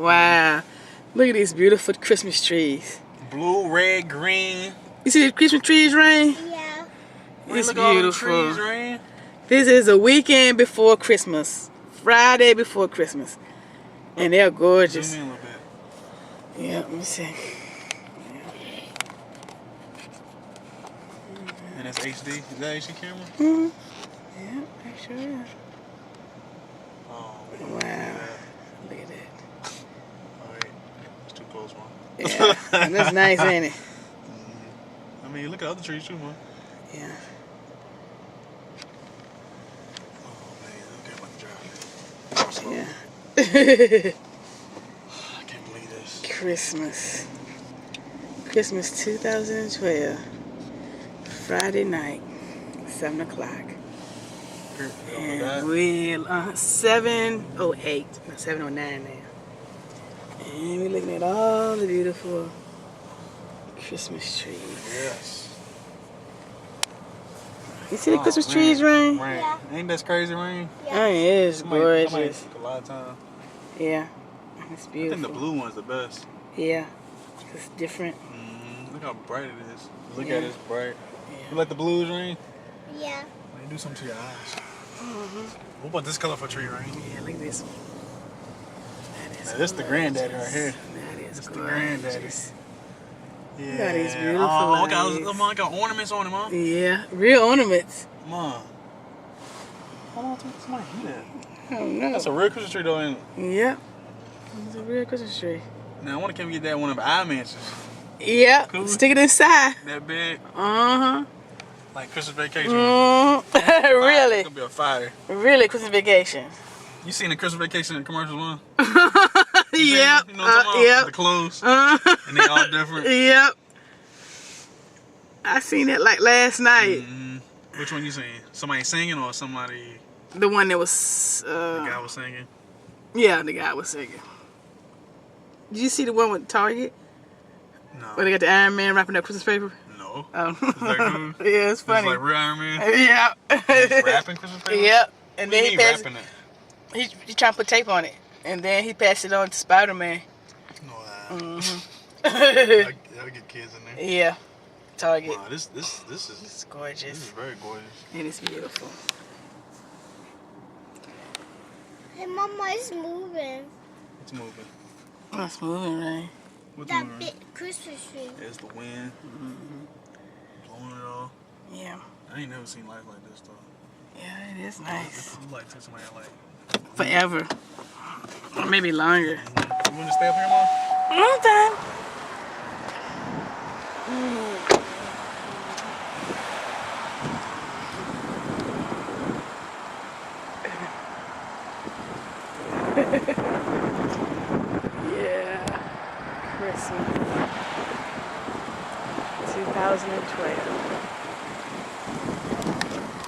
Wow. Look at these beautiful Christmas trees. Blue, red, green. You see the Christmas trees, Rain? Yeah. It's Look at all them beautiful. trees, Rain. This is a weekend before Christmas. Friday before Christmas. And they're gorgeous. Zoom in a little bit. Yeah, let me see. And that's HD. Is that HD camera? Mm-hmm. Yeah, I sure is. Oh, Wow. Look at that. alright. It's too close, man. Yeah, that's nice, ain't it? I mean, look at other trees too, man. Yeah. Oh man, okay, I'm about to drive. Yeah. I can't believe this. Christmas. Christmas 2012. Friday night, 7 o'clock. And we're 7:08, not 7:09 now. And we're looking at all the beautiful Christmas trees. Yes. You see the Christmas trees, Rain? Rain. Yeah. Ain't that crazy, Rain? Oh, it is gorgeous. Took a lot of time. Yeah, it's I beautiful. think the blue one's the best. Yeah, it's different. Look how bright it is. Look Yeah. at it, it's bright. Yeah. You like the blues, Rain? Yeah. Man, do something to your eyes. What about this colorful tree, Rain? Yeah, look at this one. That is Now, this the granddaddy right here. That is This the gorgeous. granddaddy. Yeah. Look at these beautiful Oh, look lights. I got ornaments on them, huh? Yeah, real ornaments. Mom. How long did somebody do that? I don't know. That's a real Christmas tree, though, ain't it? Yep. It's a real Christmas tree. Now, I want to come get that one of the eye mansions. Yep. Cool. Stick it inside. That big. Uh-huh. Like Christmas vacation. Really? It's gonna be a fire. Really Christmas vacation. You seen the Christmas vacation commercials, one? Yep. You know what I'm talking about? Yep. The clothes. Uh-huh. And they all different. Yep. I seen it like last night. Which one you seen? Somebody singing or somebody? The one that was. The guy was singing. Yeah, the guy was singing. Did you see the one with Target? No. Where they got the Iron Man wrapping up Christmas paper? No. Oh. Is that good? Yeah, it's funny. It's like real Iron Man. Yeah. He's wrapping Christmas paper. Yep. And What do then you he mean passed. wrapping it? He trying to put tape on it, and then he passed it on to Spider-Man. No, Mhm. that'll get kids in there. Yeah. Target. Wow, this is It's gorgeous. this is very gorgeous. And it's beautiful. Hey, Mama, it's moving. It's moving. Oh, it's moving, right? What's That moving? big Christmas tree. It's the wind blowing it all. Yeah. I ain't never seen life like this though. Yeah, it is nice. You like to somebody like. Forever. Or maybe longer. You want to stay up here, Mom? Long time. Yeah. Christmas. 2012.